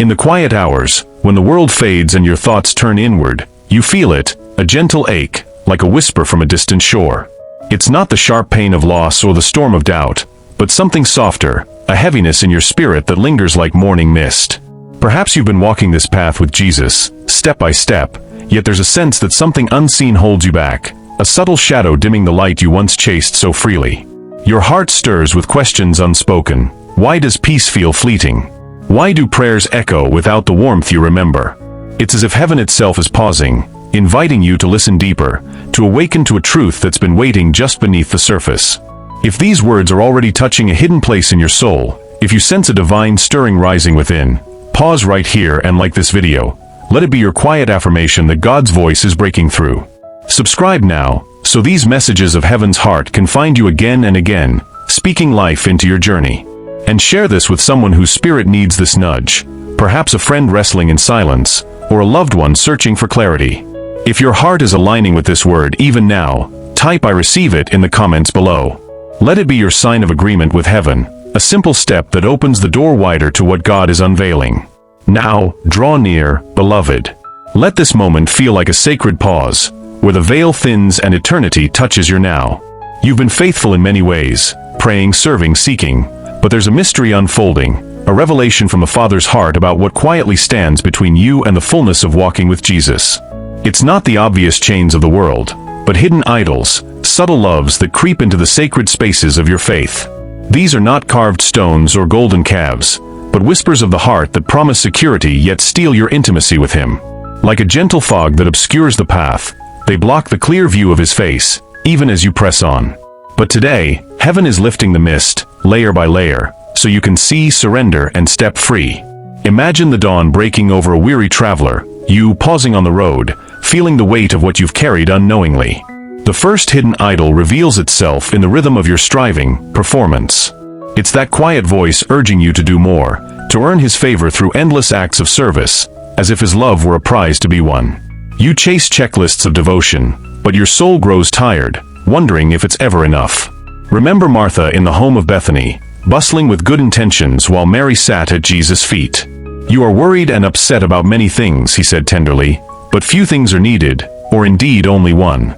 In the quiet hours, when the world fades and your thoughts turn inward, you feel it, a gentle ache, like a whisper from a distant shore. It's not the sharp pain of loss or the storm of doubt, but something softer, a heaviness in your spirit that lingers like morning mist. Perhaps you've been walking this path with Jesus, step by step, yet there's a sense that something unseen holds you back, a subtle shadow dimming the light you once chased so freely. Your heart stirs with questions unspoken. Why does peace feel fleeting? Why do prayers echo without the warmth you remember? It's as if heaven itself is pausing, inviting you to listen deeper, to awaken to a truth that's been waiting just beneath the surface. If these words are already touching a hidden place in your soul, if you sense a divine stirring rising within, pause right here and like this video. Let it be your quiet affirmation that God's voice is breaking through. Subscribe now, so these messages of heaven's heart can find you again and again, speaking life into your journey. And share this with someone whose spirit needs this nudge, perhaps a friend wrestling in silence, or a loved one searching for clarity. If your heart is aligning with this word even now, type "I receive it" in the comments below. Let it be your sign of agreement with heaven, a simple step that opens the door wider to what God is unveiling. Now, draw near, beloved. Let this moment feel like a sacred pause, where the veil thins and eternity touches your now. You've been faithful in many ways, praying, serving, seeking, but there's a mystery unfolding, a revelation from the Father's heart about what quietly stands between you and the fullness of walking with Jesus. It's not the obvious chains of the world, but hidden idols, subtle loves that creep into the sacred spaces of your faith. These are not carved stones or golden calves, but whispers of the heart that promise security yet steal your intimacy with Him. Like a gentle fog that obscures the path, they block the clear view of His face, even as you press on. But today, heaven is lifting the mist, layer by layer, so you can see, surrender, and step free. Imagine the dawn breaking over a weary traveler, you pausing on the road, feeling the weight of what you've carried unknowingly. The first hidden idol reveals itself in the rhythm of your striving, performance. It's that quiet voice urging you to do more, to earn His favor through endless acts of service, as if His love were a prize to be won. You chase checklists of devotion, but your soul grows tired, wondering if it's ever enough. Remember Martha in the home of Bethany, bustling with good intentions while Mary sat at Jesus' feet. "You are worried and upset about many things," He said tenderly, "but few things are needed, or indeed only one."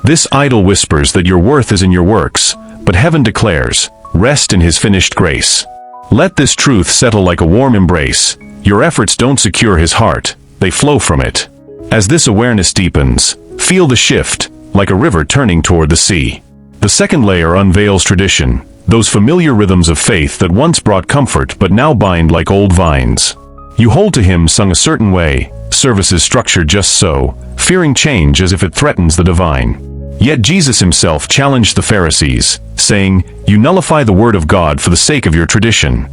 This idol whispers that your worth is in your works, but heaven declares, rest in His finished grace. Let this truth settle like a warm embrace. Your efforts don't secure His heart, they flow from it. As this awareness deepens, feel the shift, like a river turning toward the sea. The second layer unveils tradition, those familiar rhythms of faith that once brought comfort but now bind like old vines. You hold to Him sung a certain way, services structured just so, fearing change as if it threatens the divine. Yet Jesus Himself challenged the Pharisees, saying, "You nullify the word of God for the sake of your tradition."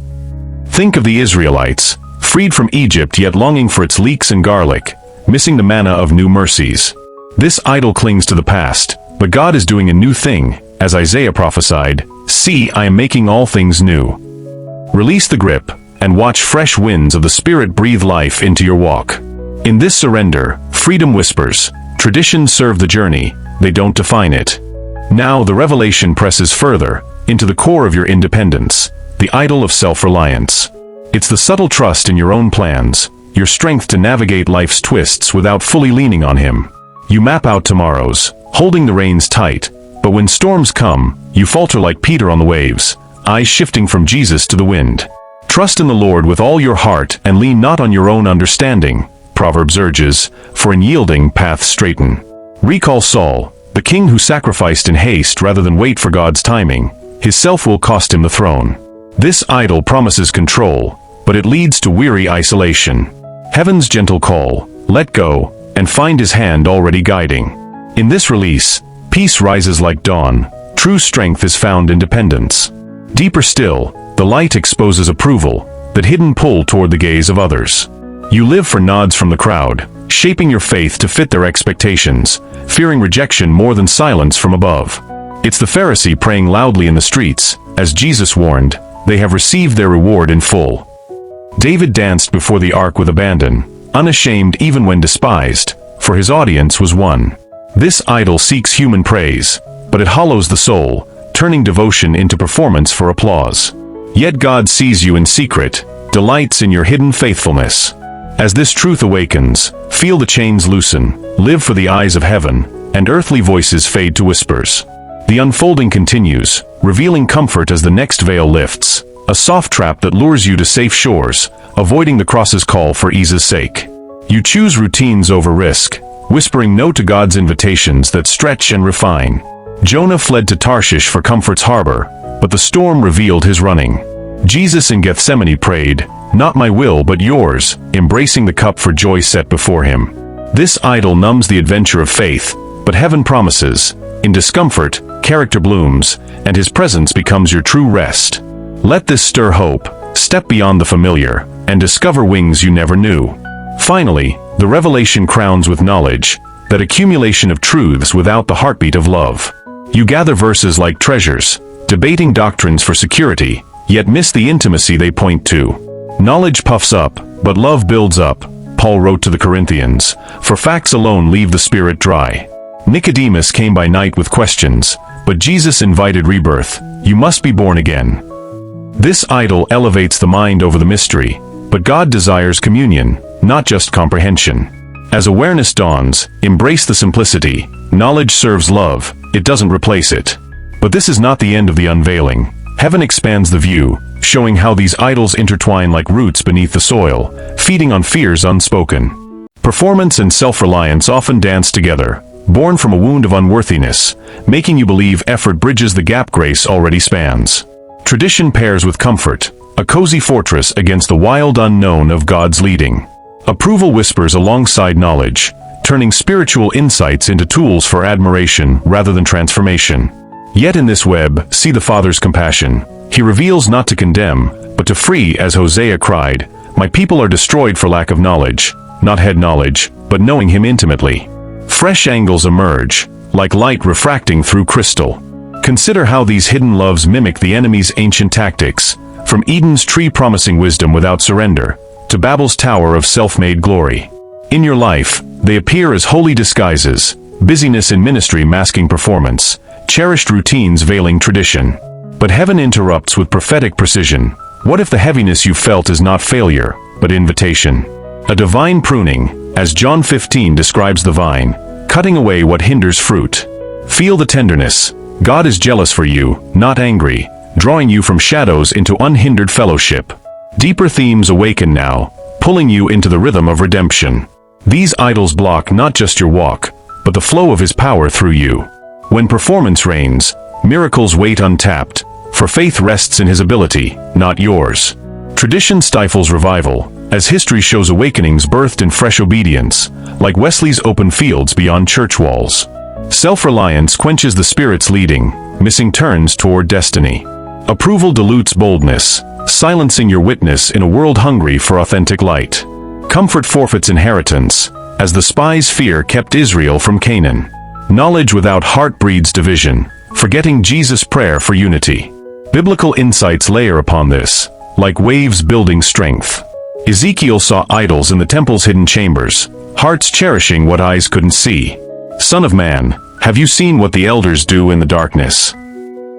Think of the Israelites, freed from Egypt yet longing for its leeks and garlic, missing the manna of new mercies. This idol clings to the past, but God is doing a new thing, as Isaiah prophesied, "See, I am making all things new." Release the grip, and watch fresh winds of the Spirit breathe life into your walk. In this surrender, freedom whispers, traditions serve the journey, they don't define it. Now the revelation presses further, into the core of your independence, the idol of self-reliance. It's the subtle trust in your own plans, your strength to navigate life's twists without fully leaning on Him. You map out tomorrows, holding the reins tight, but when storms come, you falter like Peter on the waves, eyes shifting from Jesus to the wind. Trust in the Lord with all your heart and lean not on your own understanding, Proverbs urges, for in yielding paths straighten. Recall Saul, the king who sacrificed in haste rather than wait for God's timing. His self will cost him the throne. This idol promises control, but it leads to weary isolation. Heaven's gentle call, let go, and find His hand already guiding. In this release, peace rises like dawn, true strength is found in dependence. Deeper still, the light exposes approval, that hidden pull toward the gaze of others. You live for nods from the crowd, shaping your faith to fit their expectations, fearing rejection more than silence from above. It's the Pharisee praying loudly in the streets, as Jesus warned, they have received their reward in full. David danced before the ark with abandon, unashamed even when despised, for his audience was won. This idol seeks human praise, but it hollows the soul, turning devotion into performance for applause. Yet God sees you in secret, delights in your hidden faithfulness. As this truth awakens, feel the chains loosen, live for the eyes of heaven, and earthly voices fade to whispers. The unfolding continues, revealing comfort as the next veil lifts, a soft trap that lures you to safe shores, avoiding the cross's call for ease's sake. You choose routines over risk, whispering no to God's invitations that stretch and refine. Jonah fled to Tarshish for comfort's harbor, but the storm revealed his running. Jesus in Gethsemane prayed, "Not my will but yours," embracing the cup for joy set before him. This idol numbs the adventure of faith, but heaven promises, in discomfort, character blooms, and his presence becomes your true rest. Let this stir hope, step beyond the familiar, and discover wings you never knew. Finally, the revelation crowns with knowledge, that accumulation of truths without the heartbeat of love. You gather verses like treasures, debating doctrines for security, yet miss the intimacy they point to. Knowledge puffs up, but love builds up, Paul wrote to the Corinthians, for facts alone leave the spirit dry. Nicodemus came by night with questions, but Jesus invited rebirth. You must be born again. This idol elevates the mind over the mystery, but God desires communion, not just comprehension. As awareness dawns, embrace the simplicity. Knowledge serves love, it doesn't replace it. But this is not the end of the unveiling. Heaven expands the view, showing how these idols intertwine like roots beneath the soil, feeding on fears unspoken. Performance and self-reliance often dance together, born from a wound of unworthiness, making you believe effort bridges the gap grace already spans. Tradition pairs with comfort, a cozy fortress against the wild unknown of God's leading. Approval whispers alongside knowledge, turning spiritual insights into tools for admiration rather than transformation. Yet in this web, see the Father's compassion. He reveals not to condemn, but to free, as Hosea cried, "My people are destroyed for lack of knowledge," not head knowledge, but knowing him intimately. Fresh angles emerge, like light refracting through crystal. Consider how these hidden loves mimic the enemy's ancient tactics, from Eden's tree promising wisdom without surrender, to Babel's tower of self-made glory. In your life, they appear as holy disguises, busyness in ministry masking performance, cherished routines veiling tradition. But heaven interrupts with prophetic precision. What if the heaviness you felt is not failure, but invitation? A divine pruning, as John 15 describes the vine, cutting away what hinders fruit. Feel the tenderness. God is jealous for you, not angry, drawing you from shadows into unhindered fellowship. Deeper themes awaken now, pulling you into the rhythm of redemption. These idols block not just your walk, but the flow of his power through you. When performance reigns, miracles wait untapped, for faith rests in his ability, not yours. Tradition stifles revival, as history shows awakenings birthed in fresh obedience, like Wesley's open fields beyond church walls. Self-reliance quenches the Spirit's leading, missing turns toward destiny. Approval dilutes boldness, silencing your witness in a world hungry for authentic light. Comfort forfeits inheritance, as the spies' fear kept Israel from Canaan. Knowledge without heart breeds division, forgetting Jesus' prayer for unity. Biblical insights layer upon this, like waves building strength. Ezekiel saw idols in the temple's hidden chambers, hearts cherishing what eyes couldn't see. Son of man, have you seen what the elders do in the darkness?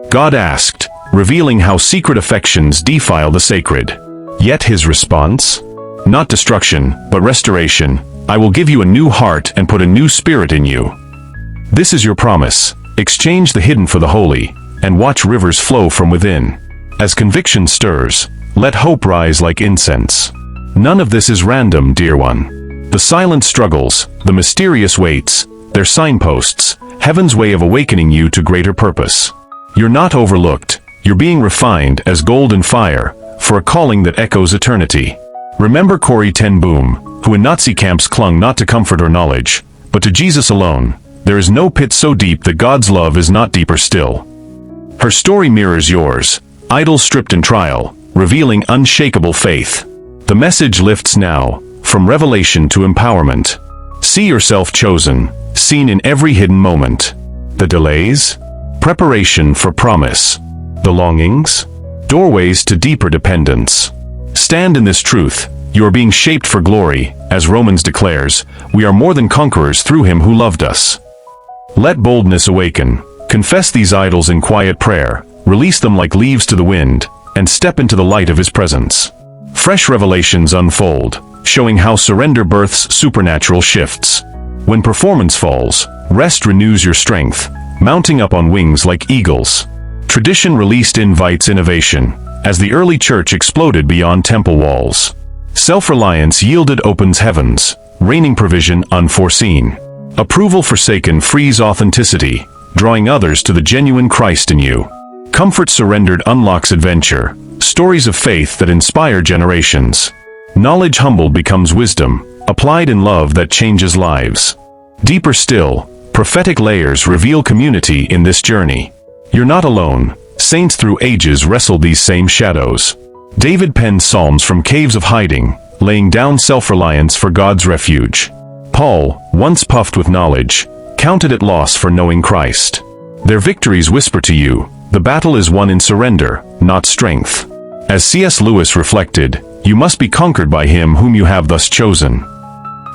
God asked, revealing how secret affections defile the sacred. Yet his response? Not destruction, but restoration. I will give you a new heart and put a new spirit in you. This is your promise. Exchange the hidden for the holy, and watch rivers flow from within. As conviction stirs, let hope rise like incense. None of this is random, dear one. The silent struggles, the mysterious waits, they're signposts, heaven's way of awakening you to greater purpose. You're not overlooked, you're being refined as gold in fire, for a calling that echoes eternity. Remember Corrie ten Boom, who in Nazi camps clung not to comfort or knowledge, but to Jesus alone. There is no pit so deep that God's love is not deeper still. Her story mirrors yours, idols stripped in trial, revealing unshakable faith. The message lifts now, from revelation to empowerment. See yourself chosen, seen in every hidden moment. The delays? Preparation for promise. The longings? Doorways to deeper dependence. Stand in this truth, you are being shaped for glory, as Romans declares, we are more than conquerors through him who loved us. Let boldness awaken, confess these idols in quiet prayer, release them like leaves to the wind, and step into the light of his presence. Fresh revelations unfold, showing how surrender births supernatural shifts. When performance falls, rest renews your strength, mounting up on wings like eagles. Tradition released invites innovation, as the early church exploded beyond temple walls. Self-reliance yielded opens heavens, raining provision unforeseen. Approval forsaken frees authenticity, drawing others to the genuine Christ in you. Comfort surrendered unlocks adventure, stories of faith that inspire generations. Knowledge humbled becomes wisdom, applied in love that changes lives. Deeper still, prophetic layers reveal community in this journey. You're not alone. Saints through ages wrestled these same shadows. David penned psalms from caves of hiding, laying down self-reliance for God's refuge. Paul, once puffed with knowledge, counted it loss for knowing Christ. Their victories whisper to you, the battle is won in surrender, not strength. As C.S. Lewis reflected, you must be conquered by him whom you have thus chosen.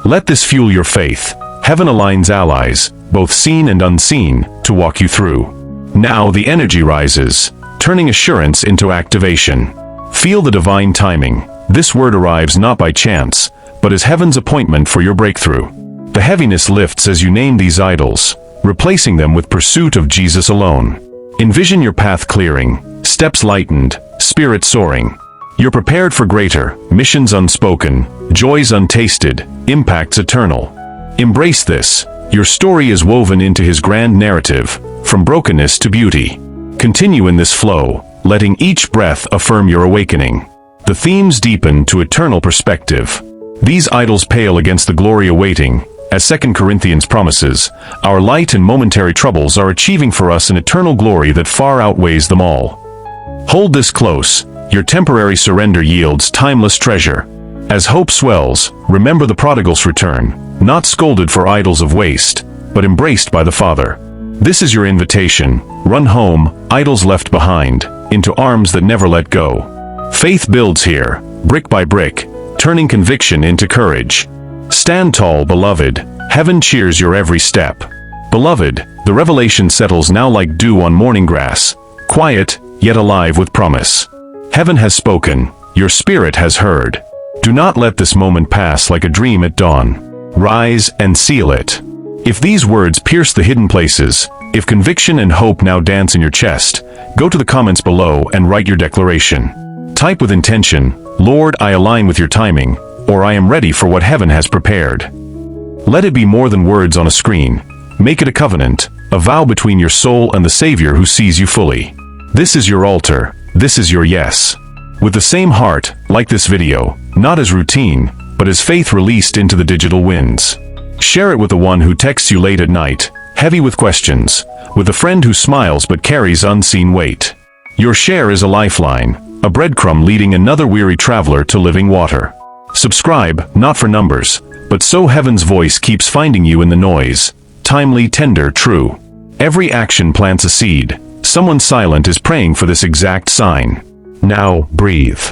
Let this fuel your faith. Heaven aligns allies, both seen and unseen, to walk you through. Now the energy rises, turning assurance into activation. Feel the divine timing. This word arrives not by chance, but as heaven's appointment for your breakthrough. The heaviness lifts as you name these idols, replacing them with pursuit of Jesus alone. Envision your path clearing, steps lightened, spirit soaring. You're prepared for greater, missions unspoken, joys untasted, impacts eternal. Embrace this. Your story is woven into his grand narrative, from brokenness to beauty. Continue in this flow, letting each breath affirm your awakening. The themes deepen to eternal perspective. These idols pale against the glory awaiting. As 2 Corinthians promises, our light and momentary troubles are achieving for us an eternal glory that far outweighs them all. Hold this close. Your temporary surrender yields timeless treasure. As hope swells, remember the prodigal's return, not scolded for idols of waste, but embraced by the Father. This is your invitation. Run home, idols left behind, into arms that never let go. Faith builds here, brick by brick, turning conviction into courage. Stand tall, beloved. Heaven cheers your every step. Beloved, the revelation settles now like dew on morning grass, quiet, yet alive with promise. Heaven has spoken, your spirit has heard. Do not let this moment pass like a dream at dawn. Rise and seal it. If these words pierce the hidden places, if conviction and hope now dance in your chest, go to the comments below and write your declaration. Type with intention, Lord, I align with your timing, or I am ready for what heaven has prepared. Let it be more than words on a screen. Make it a covenant, a vow between your soul and the Savior who sees you fully. This is your altar. This is your yes. With the same heart, like this video, not as routine, but as faith released into the digital winds. Share it with the one who texts you late at night, heavy with questions, with a friend who smiles but carries unseen weight. Your share is a lifeline, a breadcrumb leading another weary traveler to living water. Subscribe, not for numbers, but so heaven's voice keeps finding you in the noise, timely, tender, true. Every action plants a seed. Someone silent is praying for this exact sign. Now, breathe.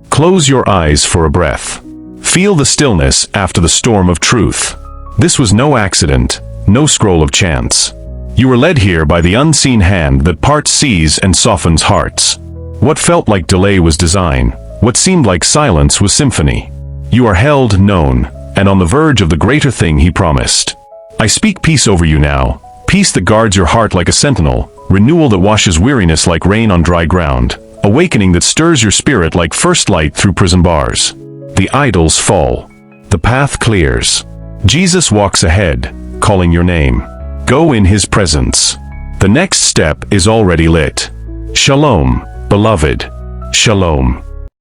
Close your eyes for a breath. Feel the stillness after the storm of truth. This was no accident, no scroll of chance. You were led here by the unseen hand that parts seas and softens hearts. What felt like delay was design. What seemed like silence was symphony. You are held, known, and on the verge of the greater thing he promised. I speak peace over you now, peace that guards your heart like a sentinel, renewal that washes weariness like rain on dry ground, awakening that stirs your spirit like first light through prison bars. The idols fall. The path clears. Jesus walks ahead, calling your name. Go in his presence. The next step is already lit. Shalom, beloved. Shalom.